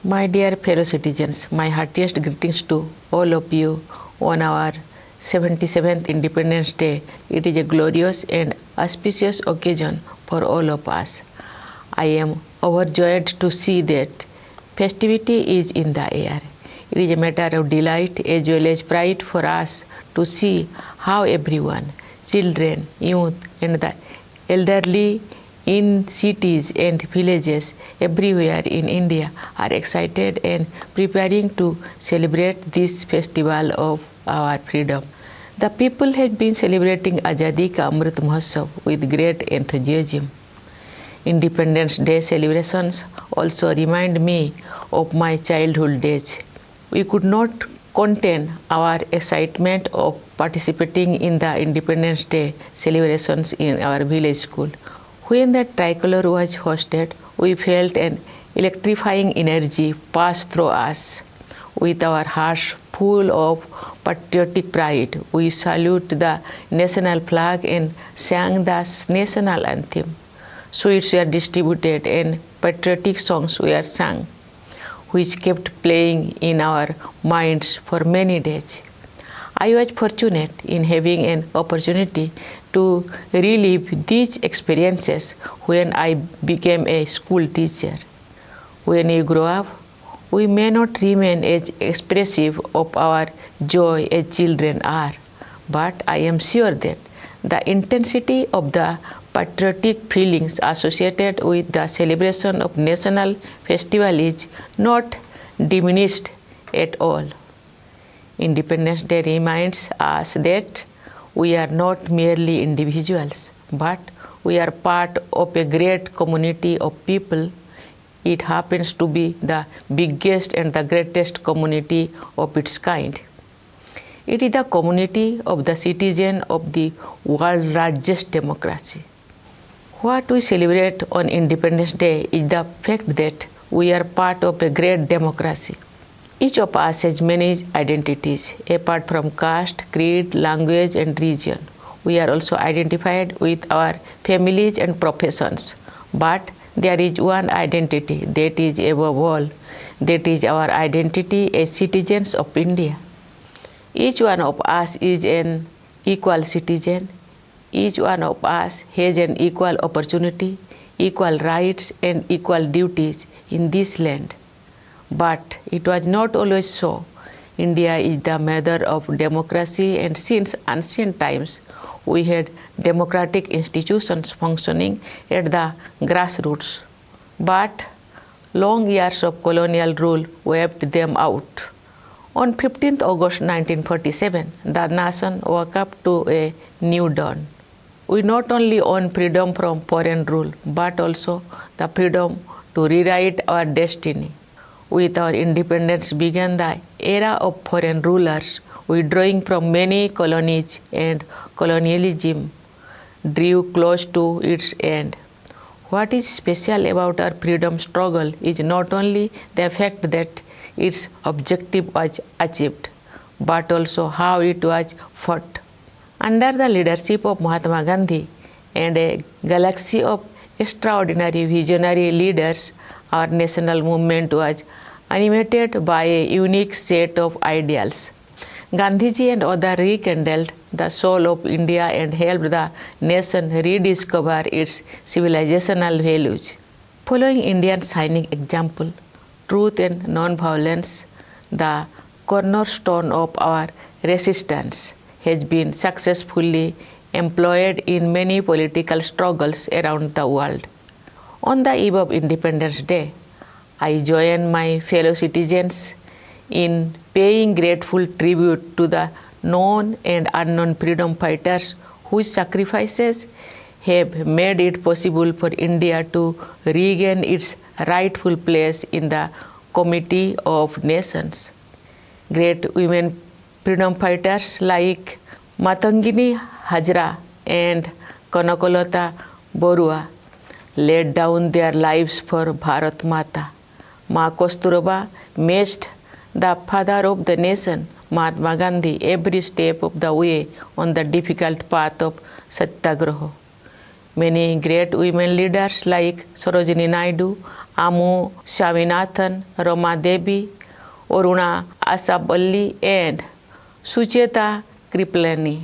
My dear fellow citizens, my heartiest greetings to all of you on our 77th Independence Day. It is a glorious and auspicious occasion for all of us. I am overjoyed to see that festivity is in the air. It is a matter of delight as well as pride for us to see how everyone, children, youth, and the elderly in cities and villages everywhere in India are excited and preparing to celebrate this festival of our freedom. The people have been celebrating Azadi Ka Amrit Mahotsav with great enthusiasm. Independence Day celebrations also remind me of my childhood days. We could not contain our excitement of participating in the Independence Day celebrations in our village school. When the tricolor was hosted, we felt an electrifying energy pass through us. With our hearts full of patriotic pride, we salute the national flag and sang the national anthem. Sweets were distributed and patriotic songs were sung, which kept playing in our minds for many days. I was fortunate in having an opportunity to relive these experiences when I became a school teacher. When we grow up, we may not remain as expressive of our joy as children are, but I am sure that the intensity of the patriotic feelings associated with the celebration of national festival is not diminished at all. Independence Day reminds us that we are not merely individuals, but we are part of a great community of people. It happens to be the biggest and the greatest community of its kind. It is the community of the citizens of the world's largest democracy. What we celebrate on Independence Day is the fact that we are part of a great democracy. Each of us has many identities, apart from caste, creed, language, and region. We are also identified with our families and professions. But there is one identity that is above all, that is our identity as citizens of India. Each one of us is an equal citizen. Each one of us has an equal opportunity, equal rights, and equal duties in this land. But it was not always so. India is the mother of democracy, and since ancient times, we had democratic institutions functioning at the grassroots. But long years of colonial rule wiped them out. On 15th August 1947, the nation woke up to a new dawn. We not only own freedom from foreign rule, but also the freedom to rewrite our destiny. With our independence began the era of foreign rulers, withdrawing from many colonies, and colonialism drew close to its end. What is special about our freedom struggle is not only the fact that its objective was achieved, but also how it was fought. Under the leadership of Mahatma Gandhi and a galaxy of extraordinary visionary leaders, our national movement was animated by a unique set of ideals. Gandhiji and others rekindled the soul of India and helped the nation rediscover its civilizational values. Following India's shining example, truth and non-violence, the cornerstone of our resistance, has been successfully employed in many political struggles around the world. On the eve of Independence Day, I join my fellow citizens in paying grateful tribute to the known and unknown freedom fighters whose sacrifices have made it possible for India to regain its rightful place in the Committee of Nations. Great women freedom fighters like Matangini Hajra and Kanakolata Borua laid down their lives for Bharat Mata. Ma Kasturba matched the father of the nation, Mahatma Gandhi, every step of the way on the difficult path of Satyagraha. Many great women leaders like Sarojini Naidu, Amu Swaminathan, Rama Devi, Aruna Asaballi, and Sucheta Kripalani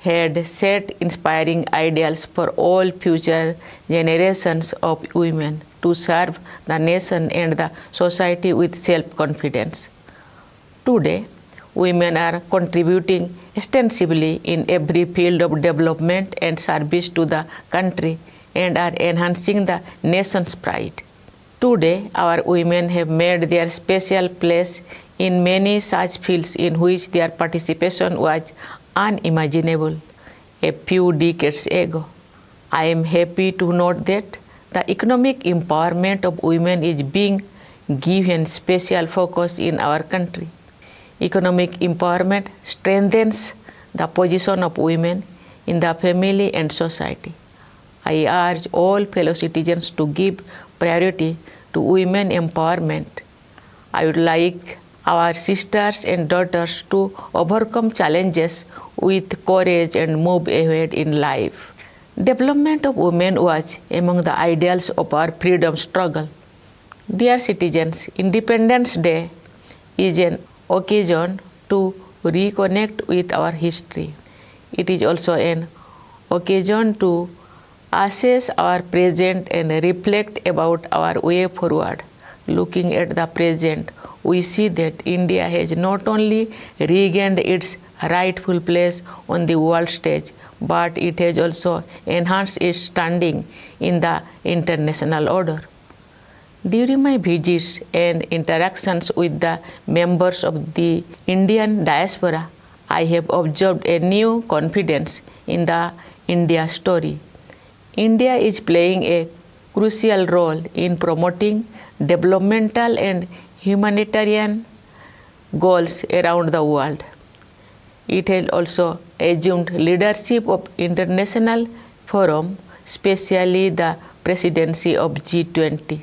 had set inspiring ideals for all future generations of women to serve the nation and the society with self-confidence. Today, women are contributing extensively in every field of development and service to the country and are enhancing the nation's pride. Today, our women have made their special place in many such fields in which their participation was unimaginable a few decades ago. I am happy to note that the economic empowerment of women is being given special focus in our country. Economic empowerment strengthens the position of women in the family and society. I urge all fellow citizens to give priority to women empowerment. I would like our sisters and daughters to overcome challenges with courage and move ahead in life. Development of women was among the ideals of our freedom struggle. Dear citizens, Independence Day is an occasion to reconnect with our history. It is also an occasion to assess our present and reflect about our way forward. Looking at the present, we see that India has not only regained its rightful place on the world stage, but it has also enhanced its standing in the international order. During my visits and interactions with the members of the Indian diaspora, I have observed a new confidence in the India story. India is playing a crucial role in promoting developmental and humanitarian goals around the world. It has also assumed leadership of international forum, especially the presidency of G20.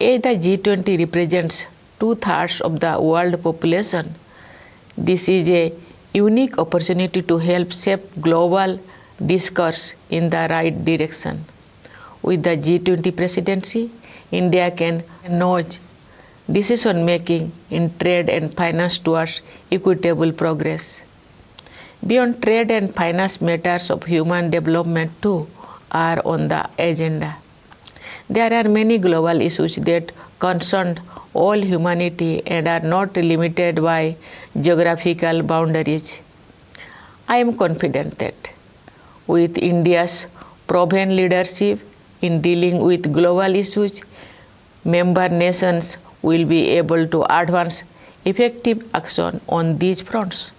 As the G20 represents 2/3 of the world population, this is a unique opportunity to help shape global discourse in the right direction. With the G20 presidency, India can nudge decision making in trade and finance towards equitable progress. Beyond trade and finance, matters of human development too are on the agenda. There are many global issues that concern all humanity and are not limited by geographical boundaries. I am confident that with India's proven leadership in dealing with global issues, member nations will be able to advance effective action on these fronts.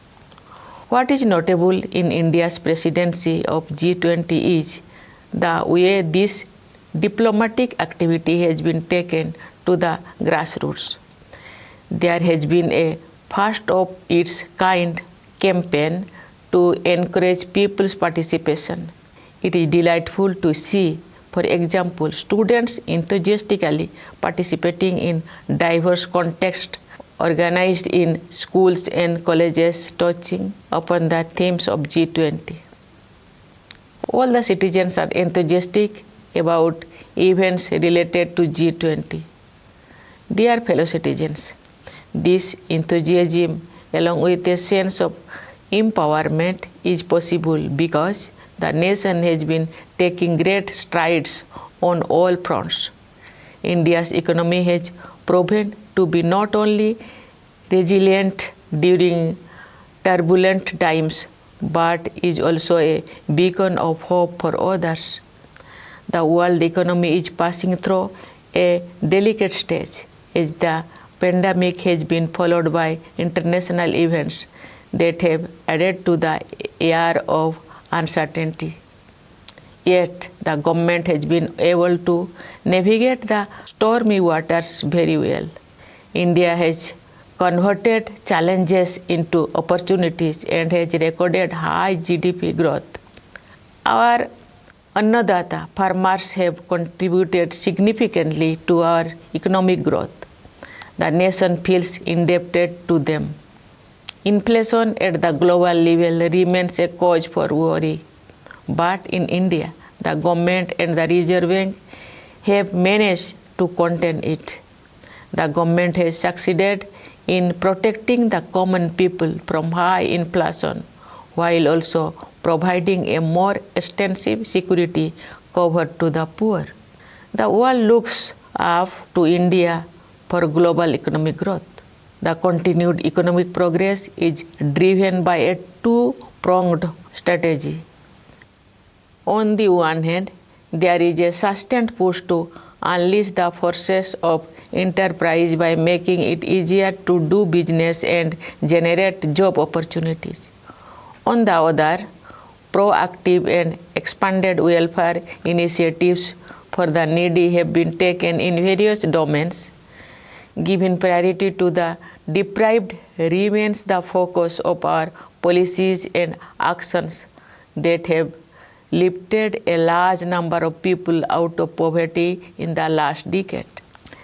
What is notable in India's presidency of G20 is the way this diplomatic activity has been taken to the grassroots. There has been a first of its kind campaign to encourage people's participation. It is delightful to see, for example, students enthusiastically participating in diverse contexts organized in schools and colleges touching upon the themes of G20. All the citizens are enthusiastic about events related to G20. Dear fellow citizens, this enthusiasm along with a sense of empowerment is possible because the nation has been taking great strides on all fronts. India's economy has proven to be not only resilient during turbulent times, but is also a beacon of hope for others. The world economy is passing through a delicate stage as the pandemic has been followed by international events that have added to the air of uncertainty. Yet the government has been able to navigate the stormy waters very well. India has converted challenges into opportunities and has recorded high GDP growth. Our Annadata farmers have contributed significantly to our economic growth. The nation feels indebted to them. Inflation at the global level remains a cause for worry. But in India, the government and the Reserve Bank have managed to contain it. The government has succeeded in protecting the common people from high inflation, while also providing a more extensive security cover to the poor. The world looks up to India for global economic growth. The continued economic progress is driven by a two-pronged strategy. On the one hand, there is a sustained push to unleash the forces of enterprise by making it easier to do business and generate job opportunities. On the other, proactive and expanded welfare initiatives for the needy have been taken in various domains. Giving priority to the deprived remains the focus of our policies and actions that have lifted a large number of people out of poverty in the last decade.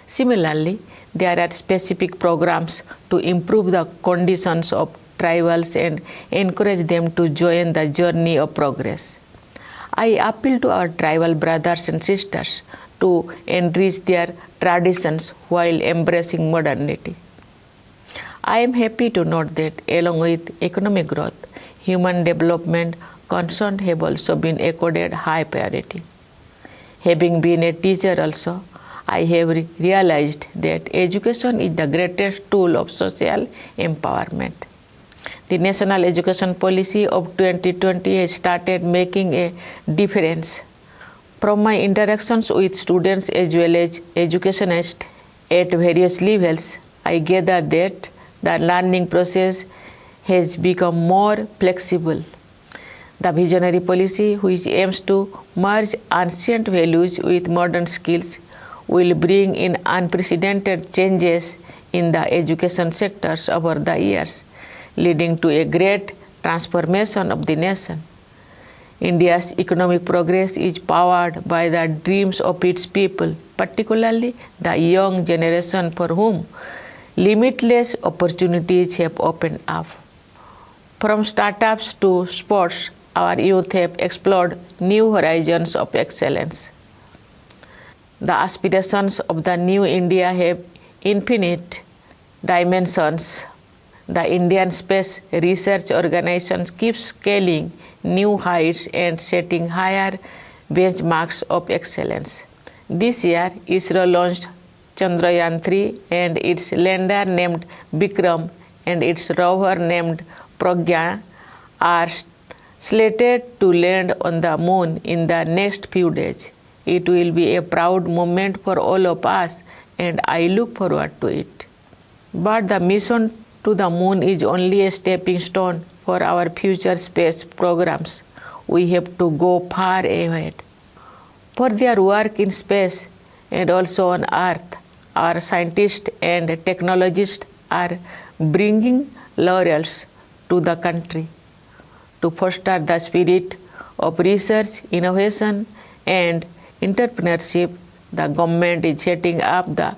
Similarly, there are specific programs to improve the conditions of tribals and encourage them to join the journey of progress. I appeal to our tribal brothers and sisters to enrich their traditions while embracing modernity. I am happy to note that along with economic growth, human development concerns have also been accorded high priority. Having been a teacher also, I have realized that education is the greatest tool of social empowerment. The National Education Policy of 2020 has started making a difference. From my interactions with students as well as educationists at various levels, I gather that the learning process has become more flexible. The visionary policy, which aims to merge ancient values with modern skills, will bring in unprecedented changes in the education sectors over the years, leading to a great transformation of the nation. India's economic progress is powered by the dreams of its people, particularly the young generation for whom limitless opportunities have opened up. From startups to sports, our youth have explored new horizons of excellence. The aspirations of the new India have infinite dimensions. The Indian Space Research Organization keeps scaling new heights and setting higher benchmarks of excellence. This year, ISRO launched Chandrayaan-3 and its lander named Vikram and its rover named Pragya are slated to land on the moon in the next few days. It will be a proud moment for all of us, and I look forward to it. But the mission to the moon is only a stepping stone for our future space programs. We have to go far ahead. For their work in space and also on Earth, our scientists and technologists are bringing laurels to the country. To foster the spirit of research, innovation, and entrepreneurship, the government is setting up the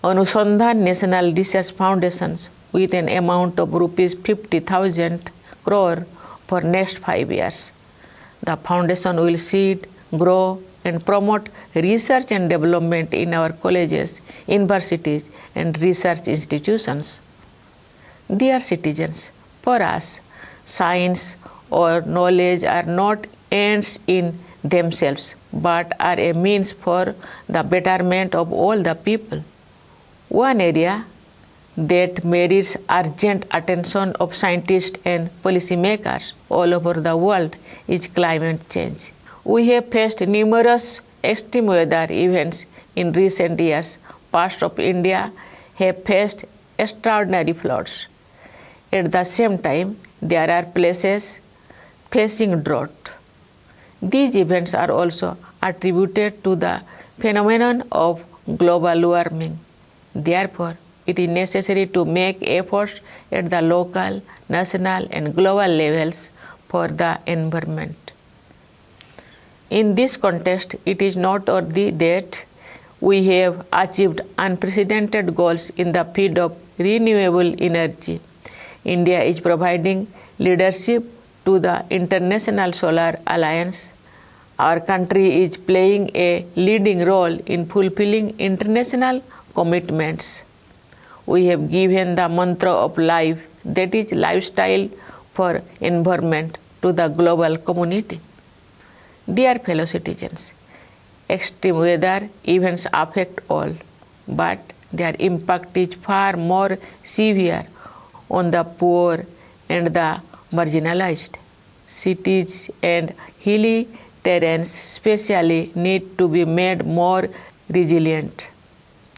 Anusandhan National Research Foundations with an amount of rupees 50,000 crore for next 5 years. The foundation will seed, grow, and promote research and development in our colleges, universities, and research institutions. Dear citizens, for us, science or knowledge are not ends in themselves, but are a means for the betterment of all the people. One area that merits urgent attention of scientists and policymakers all over the world is climate change. We have faced numerous extreme weather events in recent years. Parts of India have faced extraordinary floods. At the same time, there are places facing drought. These events are also attributed to the phenomenon of global warming. Therefore, it is necessary to make efforts at the local, national, and global levels for the environment. In this context, it is noteworthy that we have achieved unprecedented goals in the field of renewable energy. India is providing leadership to the International Solar Alliance. Our country is playing a leading role in fulfilling international commitments. We have given the mantra of life, that is lifestyle for environment, to the global community. Dear fellow citizens, extreme weather events affect all, but their impact is far more severe on the poor and the marginalized. Cities and hilly terrains especially need to be made more resilient.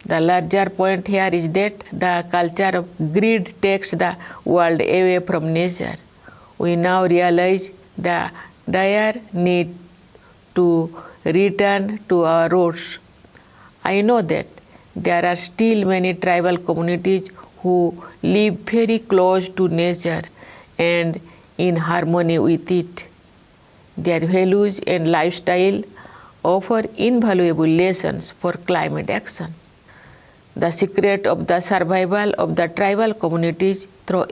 The larger point here is that the culture of greed takes the world away from nature. We now realize the dire need to return to our roots. I know that there are still many tribal communities who live very close to nature and in harmony with it. Their values and lifestyle offer invaluable lessons for climate action. The secret of the survival of the tribal communities through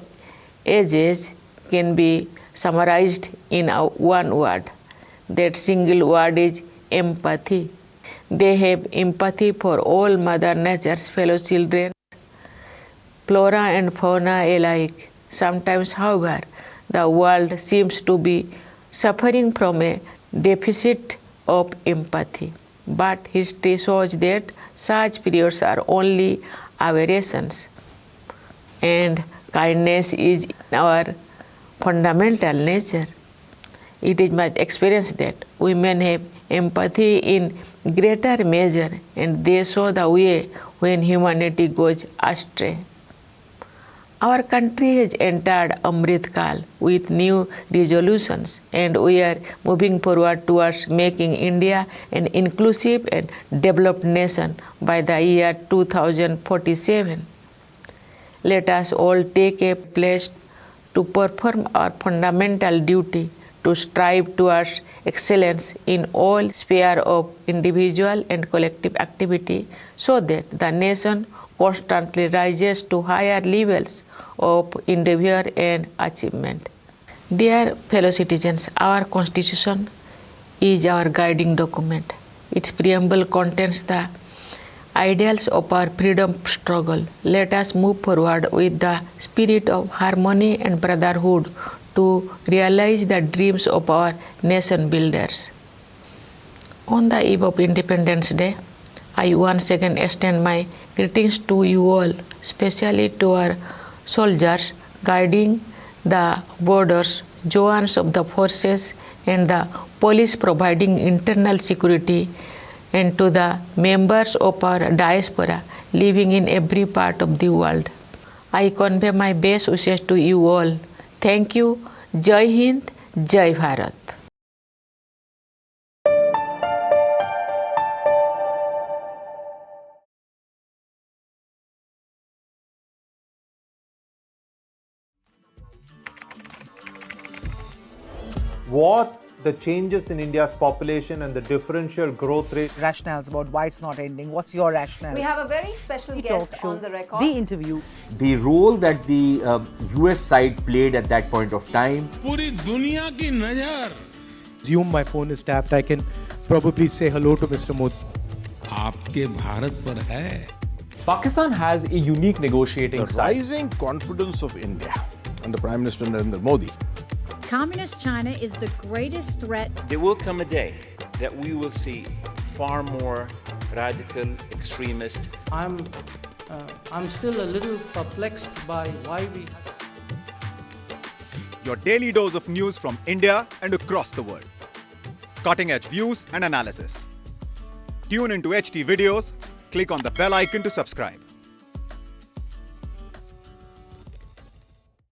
ages can be summarized in one word. That single word is empathy. They have empathy for all Mother Nature's fellow children, flora and fauna alike. Sometimes, however, the world seems to be suffering from a deficit of empathy. But history shows that such periods are only aberrations, and kindness is our fundamental nature. It is my experience that women have empathy in greater measure, and they show the way when humanity goes astray. Our country has entered Amrit Kal with new resolutions, and we are moving forward towards making India an inclusive and developed nation by the year 2047. Let us all take a pledge to perform our fundamental duty to strive towards excellence in all spheres of individual and collective activity, so that the nation constantly rises to higher levels of endeavor and achievement. Dear fellow citizens, our Constitution is our guiding document. Its preamble contains the ideals of our freedom struggle. Let us move forward with the spirit of harmony and brotherhood to realize the dreams of our nation builders. On the eve of Independence Day, I once again extend my greetings to you all, especially to our soldiers guarding the borders, Joans of the forces, and the police providing internal security, and to the members of our diaspora living in every part of the world. I convey my best wishes to you all. Thank you. Jai Hind, Jai Bharat. What the changes in India's population and the differential growth rate. Rationales about why it's not ending. What's your rationale? We have a very special guest on the record. The interview. The role that the US side played at that point of time. पूरी दुनिया की नजर. Assume my phone is tapped. I can probably say hello to Mr. Modi. आपके भारत पर है. Pakistan has a unique negotiating The style. rising confidence of India under Prime Minister Narendra Modi. Communist China is the greatest threat. There will come a day that we will see far more radical extremist. I'm still a little perplexed by why we. Your daily dose of news from India and across the world. Cutting edge views and analysis. Tune into HT videos. Click on the bell icon to subscribe.